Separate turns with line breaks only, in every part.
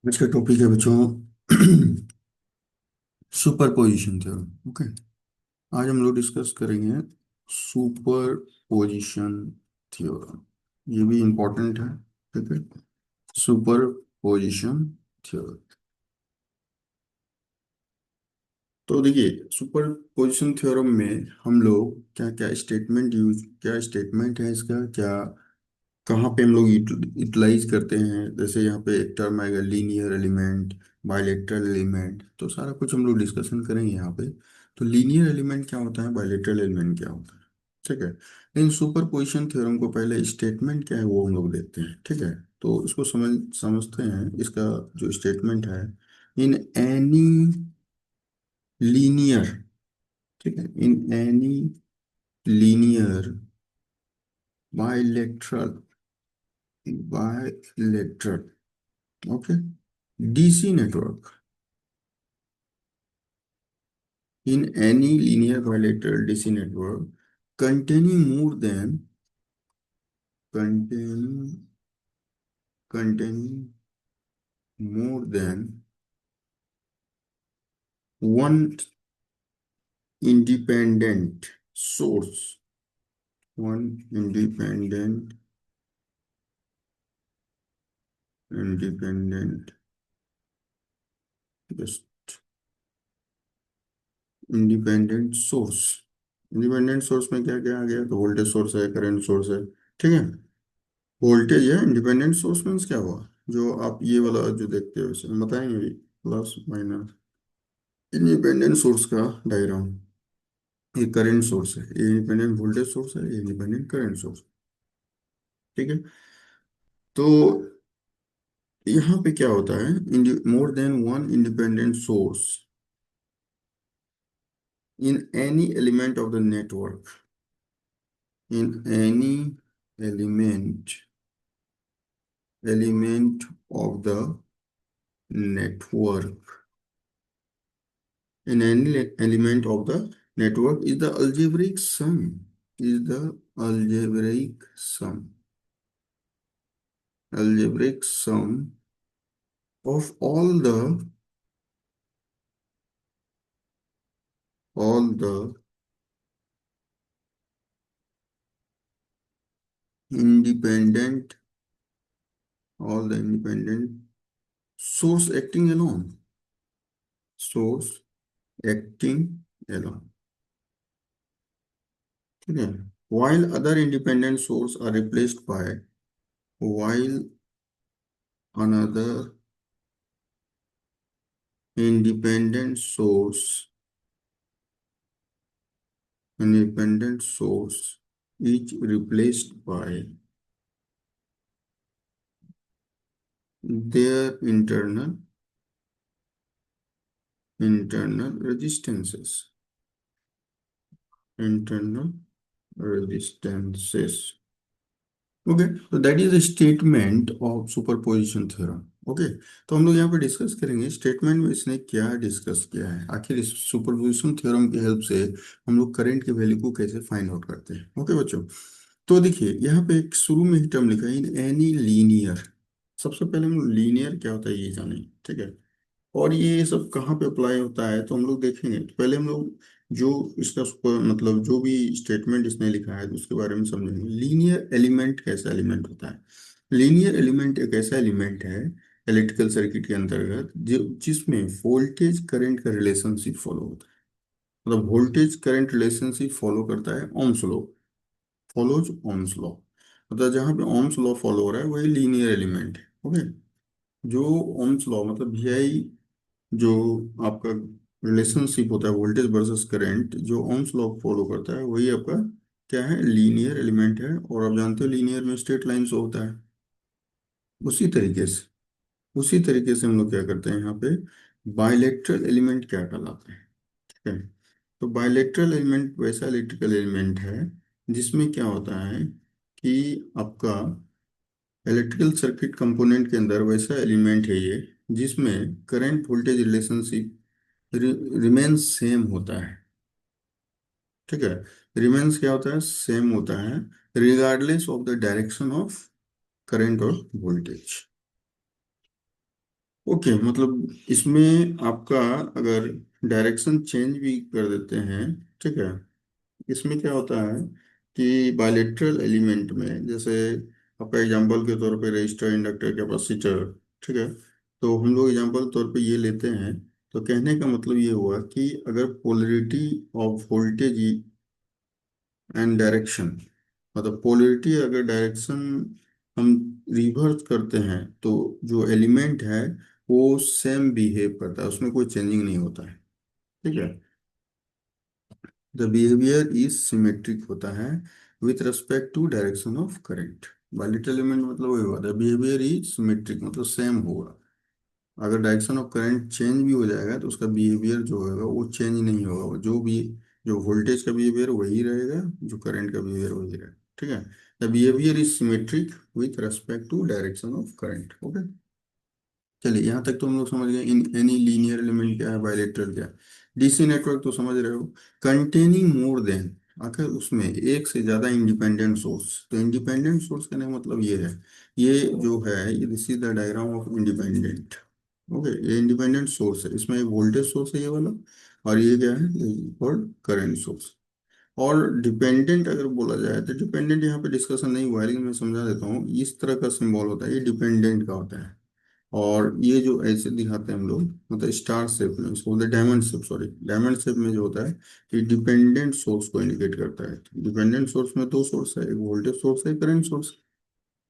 आज का टॉपिक है बच्चों सुपरपोजिशन थ्योरम। ओके, आज हम लोग डिस्कस करेंगे सुपरपोजिशन थ्योरम। ये भी इम्पोर्टेंट है। ठीक है, सुपरपोजिशन थ्योरम। तो देखिए, सुपरपोजिशन थ्योरम में हम लोग क्या क्या स्टेटमेंट यूज, क्या स्टेटमेंट है इसका, क्या कहाँ पे हम लोग यूटिलाइज करते हैं। जैसे यहाँ पे एक टर्म आएगा लीनियर एलिमेंट, बाइलेटरल एलिमेंट, तो सारा कुछ हम लोग डिस्कशन करेंगे यहाँ पे। तो लीनियर एलिमेंट क्या होता है, बाइलेटरल एलिमेंट क्या होता है, ठीक है। इन सुपरपोजिशन थ्योरम को पहले स्टेटमेंट क्या है वो हम लोग देखते हैं, ठीक है। तो इसको समझते हैं। इसका जो स्टेटमेंट है, इन एनी लीनियर, ठीक है, in any linear bilateral, bilateral, okay, DC network, in any linear bilateral DC network containing more than, containing containing more than one independent source, one independent just independent source. Independent source में क्या क्या आ गया, तो voltage source है, current source है, ठीक है। Voltage है, इंडिपेंडेंट सोर्स मीन्स क्या हुआ, जो आप ये वाला जो देखते हो इसे हम बताएंगे भी, प्लस माइनस इंडिपेंडेंट सोर्स का डायग्राम। ये करंट सोर्स है, ये इंडिपेंडेंट वोल्टेज सोर्स है, ये इंडिपेंडेंट करंट सोर्स, ठीक है। तो यहाँ पे क्या होता है, मोर than one independent source in any element of the network, in any element, element of the network, in any element of the network is the algebraic sum, is the algebraic sum, algebraic sum of all the independent, all the independent source acting alone, source acting alone, ठीक है। while other independent source are replaced by, while another independent source, independent source is replaced by their internal resistances, internal resistances, okay. तो that is the statement of superposition theorem. Okay, तो हम लोग यहाँ पे discuss करेंगे statement में इसने क्या डिस्कस किया है, आखिर इस सुपरपोजिशन थ्योरम की हेल्प से हम लोग करंट के वैल्यू को कैसे फाइंड आउट करते हैं। ओके बच्चों, तो देखिए यहाँ पे एक शुरू में ही टर्म लिखा है, इन एनी लीनियर। सबसे पहले हम लोग लीनियर क्या होता है ये जानेंगे, ठीक है। और ये सब कहाँ पे अप्लाई होता है तो हम लोग देखेंगे। तो पहले हम लोग जो इसका मतलब जो भी स्टेटमेंट इसने लिखा है तो उसके बारे में समझेंगे। लीनियर एलिमेंट कैसा एलिमेंट होता है। लीनियर एलिमेंट एक ऐसा एलिमेंट है इलेक्ट्रिकल सर्किट के अंतर्गत जो जिसमें वोल्टेज करंट का रिलेशनशिप फॉलो होता है। मतलब वोल्टेज करंट रिलेशनशिप फॉलो करता है Ohm's law, follows Ohm's law. मतलब जहाँ पे ओम्स लॉ फॉलो हो रहा है वही लीनियर एलिमेंट है। ओके, जो ओम्स लॉ मतलब VI, जो आपका रिलेशनशिप होता है वोल्टेज वर्सेस करंट, जो ओम्स लॉ फॉलो करता है वही आपका क्या है, लीनियर एलिमेंट है। और आप जानते हो लीनियर में स्ट्रेट लाइन से होता है। उसी तरीके से, उसी तरीके से हम लोग क्या करते हैं यहाँ पे, बाइलेटरल एलिमेंट क्या कहलाते हैं, ठीक है। तो बाइलेटरल एलिमेंट वैसा इलेक्ट्रिकल एलिमेंट है जिसमें क्या होता है कि आपका इलेक्ट्रिकल सर्किट कंपोनेंट के अंदर वैसा एलिमेंट है ये जिसमें current voltage relationship remains same होता है, ठीक है। रिमेन्स क्या होता है, सेम होता है, regardless of the direction of current और वोल्टेज। ओके, मतलब इसमें आपका अगर डायरेक्शन चेंज भी कर देते हैं, ठीक है, इसमें क्या होता है कि बायलेटरल एलिमेंट में, जैसे आपका एग्जांपल के तौर पे रजिस्टर, इंडक्टर, कैपेसिटर, ठीक है, तो हम लोग एग्जांपल तौर पे ये लेते हैं। तो कहने का मतलब ये हुआ कि अगर polarity of voltage and direction, मतलब पोलरिटी अगर डायरेक्शन हम रिवर्स करते हैं तो जो एलिमेंट है वो सेम बिहेव करता है, उसमें कोई चेंजिंग नहीं होता है, ठीक है। द बिहेवियर इज सिमेट्रिक होता है with respect to direction of current. Bilateral element मतलब वही हुआ, द बिहेवियर इज सिमेट्रिक मतलब सेम होगा। अगर डायरेक्शन ऑफ करंट चेंज भी हो जाएगा तो उसका बिहेवियर जो होगा वो चेंज नहीं होगा, वो जो भी, जो वोल्टेज का बिहेवियर वही रहेगा, जो करंट का बिहेवियर वही रहेगा, ठीक है। The behaviour is symmetric with respect to direction of current, okay. चलिए यहाँ तक तो हम लोग समझ गए इन एनी लीनियर एलिमेंट क्या है, बायलेटरल क्या है। डीसी नेटवर्क तो समझ रहे हो, कंटेनिंग मोर देन, आखिर उसमें एक से ज्यादा इंडिपेंडेंट सोर्स। तो इंडिपेंडेंट सोर्स का मतलब ये है, ये जो है ये this is the diagram of independent. Okay, ये इंडिपेंडेंट सोर्स है, इसमें एक वोल्टेज सोर्स है ये वाला, और ये क्या है, और करंट सोर्स। और डिपेंडेंट अगर बोला जाए तो डिपेंडेंट यहाँ पे डिस्कशन नहीं हुआ है, लेकिन मैं समझा देता हूँ। इस तरह का सिंबल होता है, ये डिपेंडेंट का होता है। और ये जो ऐसे दिखाते हैं हम लोग, मतलब स्टार शेप में, इसको बोलते हैं diamond shape, sorry diamond shape में जो होता है, ये डिपेंडेंट सोर्स को इंडिकेट करता है। डिपेंडेंट सोर्स में दो सोर्स है, एक वोल्टेज सोर्स है, करंट सोर्स,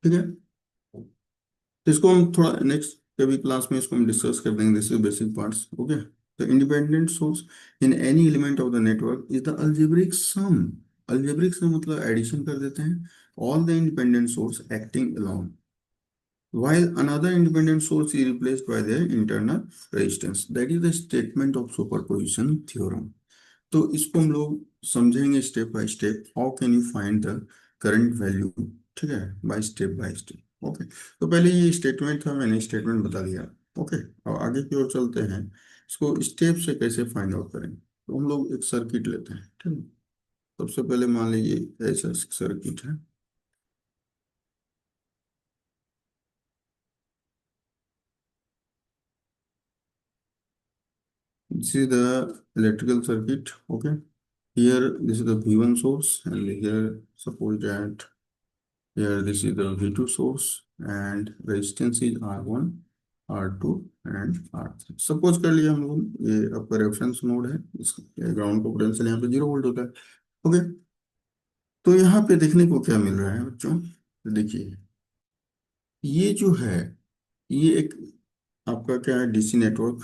ठीक है। तो इसको हम थोड़ा नेक्स्ट कभी क्लास में इसको हम डिस्कस कर देंगे, this is basic parts, okay. तो independent source in any element of the network is the algebraic sum. Algebraic sum मतलब एडिशन कर देते हैं all the independent source acting alone, while another independent source is replaced by their internal resistance. That is the statement of superposition theorem. तो इसको हम लोग समझेंगे step by step, how can you find the current value, ठीक है, by step, okay. तो पहले ये स्टेटमेंट था, मैंने स्टेटमेंट बता दिया, ओके। अब आगे की ओर चलते हैं, इसको स्टेप से कैसे फाइंड आउट करें। तो हम लोग एक सर्किट लेते हैं, ठीक है। सबसे पहले मान लीजिए ऐसा सर्किट है, this is the electrical circuit, okay. Here, this is the V1 source, and here, suppose that here this is the V2 source, and resistance is R1, R2, and R3. Suppose कर लिया हम लोग, ये आपका reference node है, इस ground का potential यहाँ पे 0 वोल्ट होता है, ओके। तो यहाँ पे देखने को क्या मिल रहा है बच्चों, तो देखिए ये जो है, ये एक आपका क्या है, डीसी नेटवर्क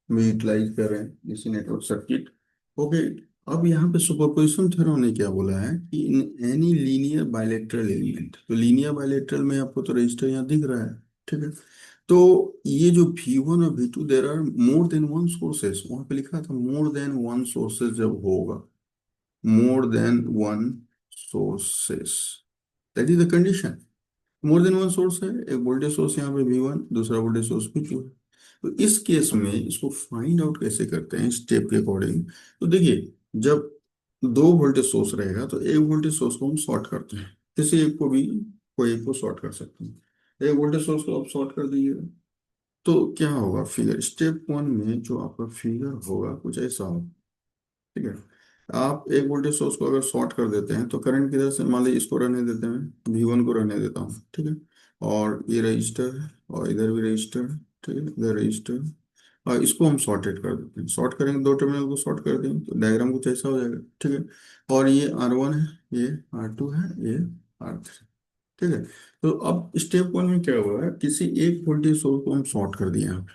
में यूटिलाइज कर रहे हैं, डीसी नेटवर्क सर्किट, ओके। अब यहाँ पे सुपरपोजिशन थ्योरम ने क्या बोला है कि in any linear bilateral element, तो लीनियर बायलेटरल में आपको तो रजिस्टर यहाँ दिख रहा है, ठीक है। तो ये जो V1 और V2 there are more than one sources, वहां पे लिखा था मोर देन वन सोर्सेस जब होगा, मोर than one sources, that is the condition. More than one source है, एक वोल्टेज सोर्स यहाँ पे V1, दूसरा वोल्टेज सोर्स V2 है। तो इस केस में इसको फाइंड आउट कैसे करते हैं स्टेप के अकॉर्डिंग। तो देखिए, जब दो वोल्टेज सोर्स रहेगा तो एक वोल्टेज सोर्स को हम शॉर्ट करते हैं, किसी एक को भी, कोई एक को शॉर्ट कर सकते हैं। एक वोल्टेज सोर्स को आप शॉर्ट कर दीजिएगा तो क्या होगा, फिगर स्टेप वन में जो आपका फिगर होगा कुछ ऐसा होगा, ठीक है। आप एक वोल्टेज सोर्स को अगर शॉर्ट कर देते हैं तो करंट किधर से, मान लीजिए इसको रहने देते हैं, V1 को रहने देता हूँ, ठीक है। और ये रजिस्टर है, और इधर भी रजिस्टर है, ठीक है, इधर रजिस्टर, और इसको हम शॉर्टेड कर देते हैं, शॉर्ट करेंगे, दो टर्मिनल को शॉर्ट कर देंगे तो डायग्राम कुछ ऐसा हो जाएगा, ठीक है। और ये R1 है, ये R2 है, ये R3, ठीक है। तो अब स्टेप वन में क्या हुआ है, किसी एक वोल्टेज सोर्स को हम शॉर्ट कर दिए हैं,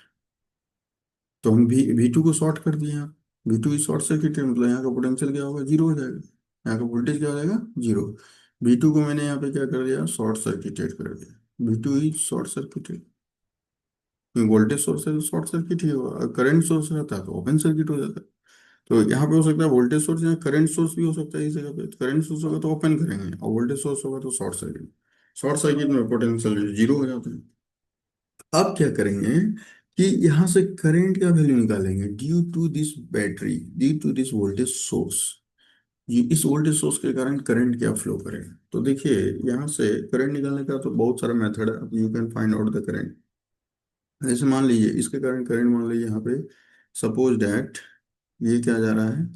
तो हम V2 को शॉर्ट कर दिए हैं। V2 इज शॉर्ट सर्किट है, मतलब यहाँ का पोटेंशियल क्या होगा, 0 हो जाएगा, यहाँ का वोल्टेज क्या हो जाएगा, 0। V2 को मैंने यहाँ पे क्या कर दिया, शॉर्ट सर्किटेड कर दिया, V2 is short circuited. Voltage source है तो शॉर्ट सर्किट ही होगा, करंट सोर्स रहता है तो ओपन सर्किट हो जाता है। तो यहाँ पे हो सकता है वोल्टेज सोर्स या करंट सोर्स भी हो सकता है इस जगह पे, करंट सोर्स होगा तो ओपन करेंगे, और वोल्टेज सोर्स होगा तो शॉर्ट सर्किट, शॉर्ट सर्किट में पोटेंशियल 0 हो जाता है। अब क्या करेंगे कि यहाँ से करंट का वैल्यू निकालेंगे, due to this battery, due to this voltage source, ये इस वोल्टेज सोर्स के कारण करंट क्या फ्लो करेगा। तो देखिए यहाँ से करंट निकालने का तो बहुत सारा मेथड है, you can find out the current. जैसे मान लीजिए इसके कारण करंट मान लीजिए यहाँ पे, सपोज डैट ये क्या जा रहा है,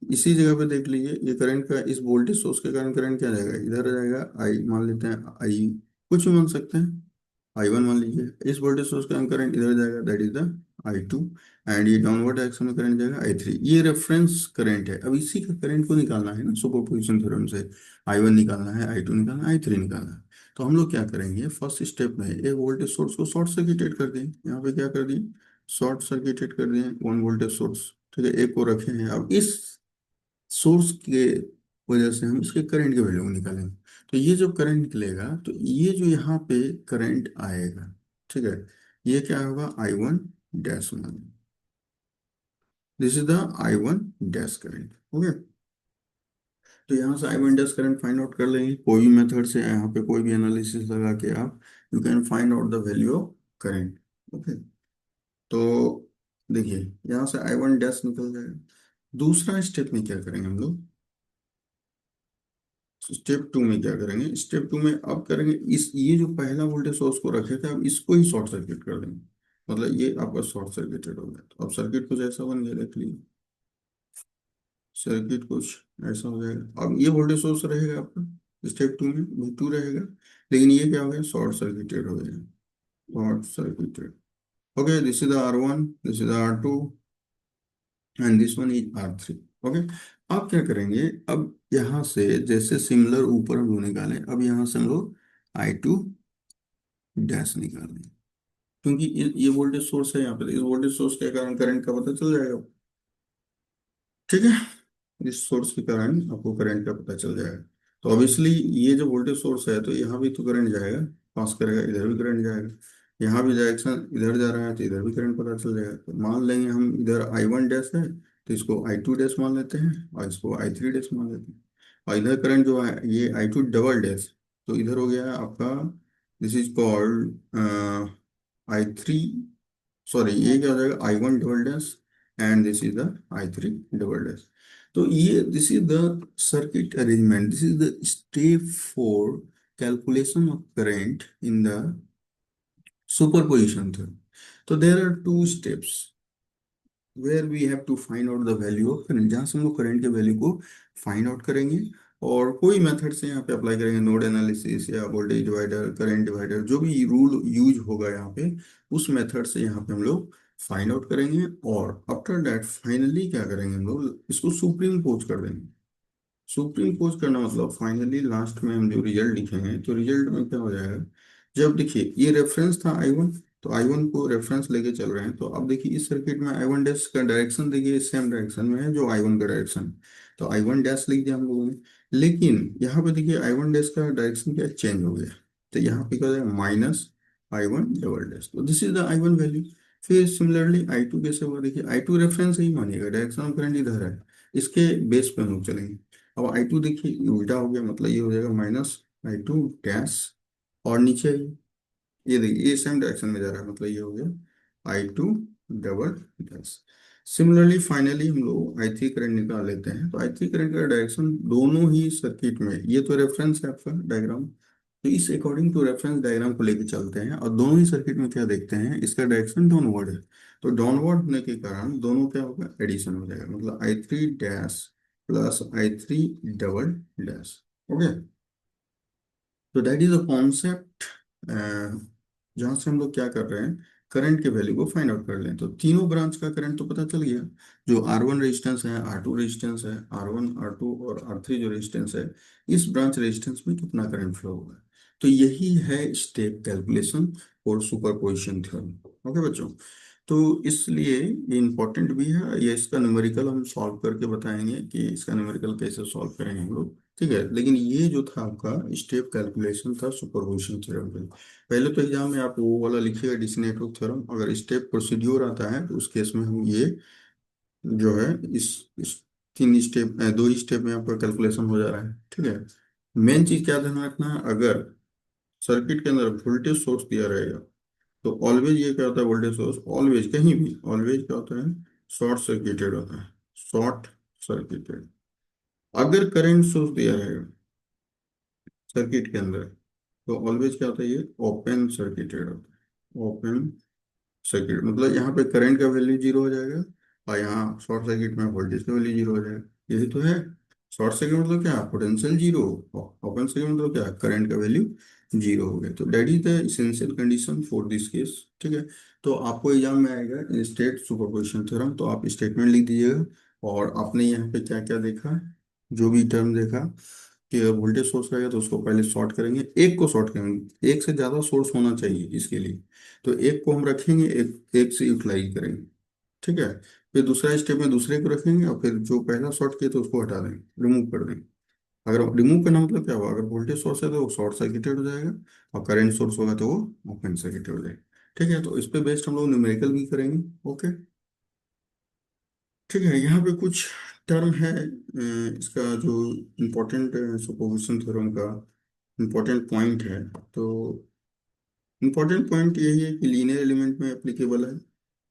इसी जगह पे देख लीजिए, ये करंट का इस वोल्टेज सोर्स के कारण करंट क्या जाएगा, इधर आ जाएगा, आई मान लेते हैं, आई कुछ भी मान सकते हैं, I1 मान लीजिए, इस वोल्टेज सोर्स का करंट इधर जाएगा, that is the I2, and ये डाउनवर्ड डायरेक्शन में करंट जाएगा I3। ये रेफरेंस करंट है। अब इसी का करंट को निकालना है ना सुपरपोजिशन थ्योरम से, I1 निकालना है, I2 निकालना है, I3 निकालना है। तो हम लोग क्या करेंगे, फर्स्ट स्टेप में एक वोल्टेज सोर्स को शॉर्ट सर्किटेड कर दें, यहाँ पे क्या कर दिए, शॉर्ट सर्किटेड कर दिए वन वोल्टेज सोर्स, ठीक है, एक को रखे हैं। अब इस सोर्स के वजह से हम इसके करंट के वैल्यू निकालेंगे। तो ये जो करंट निकलेगा, तो ये जो यहाँ पे करंट आएगा, ठीक है, ये क्या होगा, I1 डैश मान, this is the I1 dash current, okay. तो यहाँ से I1 dash current find out कर लेंगे, कोई भी मेथड से, यहाँ पे कोई भी एनालिसिस लगा के आप you can find out the value of current, okay. तो देखिए यहाँ से I1 डैश निकल जाएगा। दूसरा स्टेप में क्या करेंगे हम लोग, स्टेप टू में क्या करेंगे, स्टेप टू में अब करेंगे इस, ये जो पहला वोल्टेज सोर्स को रखे थे अब इसको ही शॉर्ट सर्किट कर देंगे, मतलब ये आपका शॉर्ट सर्किटेड हो गया। तो अब सर्किट कुछ ऐसा बन गया, देख लीजिए, सर्किट कुछ ऐसा हो जाएगा। अब ये वोल्टेज सोर्स रहेगा आपका स्टेप टू में V2 रहेगा, लेकिन ये क्या हो गया, शॉर्ट सर्किटेड हो गया, short circuited. Okay, this is R1, this is R2, and this one is R3, okay. अब क्या करेंगे, अब यहाँ से जैसे सिमिलर ऊपर हम लोग निकालें, अब यहाँ से हम लोग I2 डैश निकालें, क्योंकि ये वोल्टेज सोर्स है यहाँ पे, तो इस वोल्टेज सोर्स के कारण करंट का पता चल जाएगा, ठीक है। इस सोर्स के कारण आपको करंट का पता चल जाएगा। तो ऑब्वियसली ये जो वोल्टेज सोर्स है, तो यहाँ भी तो करंट जाएगा, पास करेगा, इधर भी करंट जाएगा, यहाँ भी डायरेक्शन इधर जा रहा है तो इधर भी करंट पता चल जाएगा। तो मान लेंगे हम इधर I1 डैश है, तो इसको I2 डैश मान लेते हैं, और इसको I3 डैश मान लेते हैं। और इधर करंट जो है ये I2 डबल डैश, तो इधर हो गया आपका, this is called I3, sorry ये क्या हो जाएगा, I1 double dash, and this is the I3 double dash. तो ये this is the circuit arrangement, this is the step for calculation of current in the superposition theorem. तो there are two steps where we have to find out the value of current, जहाँ से हम लोग current के value को find out करेंगे, और कोई मेथड से यहाँ पे अप्लाई करेंगे, नोड एनालिसिस या वोल्टेज डिवाइडर, करंट डिवाइडर, जो भी रूल यूज होगा यहाँ पे, उस मेथड से यहाँ पे हम लोग फाइंड आउट करेंगे। और आफ्टर दैट फाइनली क्या करेंगे, हम लोग इसको सुप्रीम पोज कर देंगे। सुप्रीम पोज करना मतलब फाइनली लास्ट में हम जो रिजल्ट लिखेंगे, तो रिजल्ट में क्या हो जाएगा, जब देखिए ये रेफरेंस था I1, तो I1 को रेफरेंस लेके चल रहे हैं, तो अब देखिए इस सर्किट में I1 डैश का डायरेक्शन देखिए सेम डायरेक्शन में है जो I1 का डायरेक्शन, तो I1 डैश लिख दिया हम लोगों ने। लेकिन यहाँ पे देखिए I1 डैश का डायरेक्शन क्या चेंज हो गया, तो यहाँ पे क्या हो जाएगा, -I1 डबल डैश, तो this is the I1 value. फिर सिमिलरली I2 कैसे होगा, देखिए I2 रेफरेंस ही मानिएगा, डायरेक्शन ऑफ करंट इधर है, इसके बेस पे हम लोग चलेंगे। अब I2 देखिए ये उल्टा हो गया, मतलब ये हो जाएगा -I2 डैश, और नीचे ये देखिए ये सेम डायरेक्शन में जा रहा है, मतलब ये हो गया I2 double dash. Similarly finally हम लोग I3 करंट निकाल लेते हैं, तो I3 करंट का डायरेक्शन दोनों ही सर्किट में, ये तो रेफरेंस है आपका डायग्राम, तो इस अकॉर्डिंग टू रेफरेंस डायग्राम को लेकर चलते हैं, और दोनों ही सर्किट में क्या देखते हैं, इसका डायरेक्शन डाउनवर्ड है। तो डाउनवर्ड होने के कारण दोनों क्या होगा, एडिशन हो जाएगा, मतलब I3 dash plus I3 double dash, okay. तो दैट इज अ कॉन्सेप्ट, जहाँ से हम लोग क्या कर रहे हैं, करंट के वैल्यू को फाइंड आउट कर लें। तो तीनों ब्रांच का करंट तो पता चल गया, जो R1 रेजिस्टेंस है, R2 रेजिस्टेंस है, R1 R2 और R3 जो रेजिस्टेंस है, इस ब्रांच रेजिस्टेंस में कितना करंट फ्लो होगा। तो यही है स्टेप कैलकुलेशन और सुपरपोजिशन थ्योरम, ओके बच्चों। तो इसलिए ये इम्पोर्टेंट भी है, ये इसका न्यूमेरिकल हम सॉल्व करके बताएंगे कि इसका न्यूमेरिकल कैसे सॉल्व करेंगे हम लोग, ठीक है। लेकिन ये जो था आपका स्टेप कैलकुलेशन था सुपरपोजिशन थ्योरम पे। पहले तो एग्जाम में आप वो वाला लिखिएगा डिसी नेटवर्क थ्योरम, अगर स्टेप प्रोसीड्योर आता है तो उस केस में हम ये जो है इस तीन स्टेप, दो ही स्टेप में आपका कैलकुलेशन हो जा रहा है, ठीक है। मेन चीज क्या ध्यान रखना है, अगर सर्किट के अंदर वोल्टेज सोर्स दिया रहेगा, तो ऑलवेज ये क्या होता है, वोल्टेज सोर्स ऑलवेज कहीं भी ऑलवेज क्या होता है, शॉर्ट सर्किटेड होता है, शॉर्ट सर्किटेड। अगर करंट सोर्स दिया रहेगा सर्किट के अंदर, तो ऑलवेज क्या होता है, ये ओपन सर्किटेड होता है, ओपन सर्किट मतलब यहाँ पे करंट का वैल्यू जीरो हो जाएगा, और यहाँ शॉर्ट सर्किट में वोल्टेज का वैल्यू जीरो हो जाएगा, यही तो है। शॉर्ट सर्किट मतलब क्या, पोटेंशियल जीरो। ओपन सर्किट मतलब क्या, करंट का वैल्यू जीरो हो गया। तो that is the essential condition for this case. ठीक है। तो आपको एग्जाम में आएगा स्टेट सुपरपोजिशन थ्योरम, तो आप स्टेटमेंट लिख दीजिएगा। और आपने यहाँ पे क्या क्या देखा, जो भी टर्म देखा, कि वोल्टेज सोर्स रहेगा तो उसको पहले शॉर्ट करेंगे, एक को शॉर्ट करेंगे, एक से ज़्यादा सोर्स होना चाहिए इसके लिए। तो एक को हम रखेंगे, एक एक से यूटिलाइज करेंगे। ठीक है। फिर दूसरा स्टेप में दूसरे को रखेंगे, और फिर जो पहला शॉर्ट किया तो उसको हटा देंगे, रिमूव कर देंगे। अगर रिमूव करना मतलब क्या हुआ, अगर वोल्टेज सोर्स है तो वो शॉर्ट सर्किटेड हो जाएगा, और करंट सोर्स होगा तो वो ओपन सर्किटेड हो जाएगा। ठीक है। तो इस पे बेस्ड हम लोग न्यूमेरिकल भी करेंगे। ओके। ठीक है। यहाँ पे कुछ टर्म है, इसका जो इम्पोर्टेंट सुपरपोजिशन थ्योरम का इम्पोर्टेंट पॉइंट है। तो इम्पोर्टेंट पॉइंट यही है कि लीनियर एलिमेंट में एप्लीकेबल है,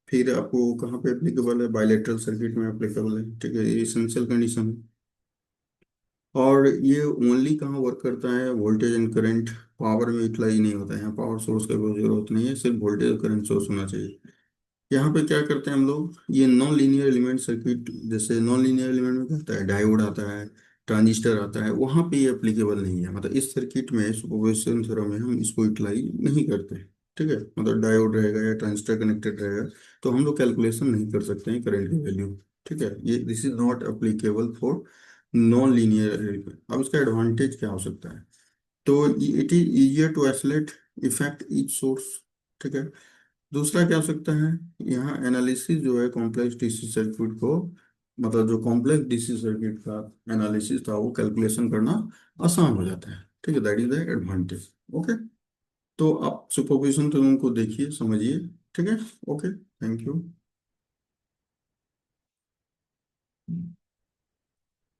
फिर आपको कहाँ पे एप्लीकेबल है, बाइलेटरल सर्किट में एप्लीकेबल है। ठीक है, ये इसेंशियल कंडीशन है। और ये ओनली कहाँ वर्क करता है, वोल्टेज एंड करंट, पावर में यूटिलाइज नहीं होता है। यहाँ पावर सोर्स का कोई जरूरत नहीं है, सिर्फ वोल्टेज और करंट सोर्स होना चाहिए। यहाँ पे क्या करते हैं हम लोग, ये नॉन लीनियर एलिमेंट सर्किट, जैसे नॉन लीनियर एलिमेंट में क्या आता है, डायोड आता है, ट्रांजिस्टर आता है, वहाँ पे ये एप्लीकेबल नहीं है। मतलब इस सर्किट में सुपरपोजिशन थ्योरम में हम इसको यूटिलाइज नहीं करते। ठीक है। मतलब डायोड रहेगा या ट्रांजिस्टर कनेक्टेड रहेगा, तो हम लोग कैलकुलेशन नहीं कर सकते हैं करंट की वैल्यू। ठीक है, ये this is not applicable for non linear element. अब इसका एडवांटेज क्या हो सकता है, तो it is easier to isolate effect each source. ठीक है। दूसरा क्या हो सकता है, यहाँ एनालिसिस जो है कॉम्प्लेक्स डीसी सर्किट को, मतलब जो कॉम्प्लेक्स डीसी सर्किट का एनालिसिस था वो कैलकुलेशन करना आसान हो जाता है। ठीक है, that is the advantage. Okay. तो आप सुपरपोजिशन तो उनको देखिए, समझिए। ठीक है। Okay, thank you.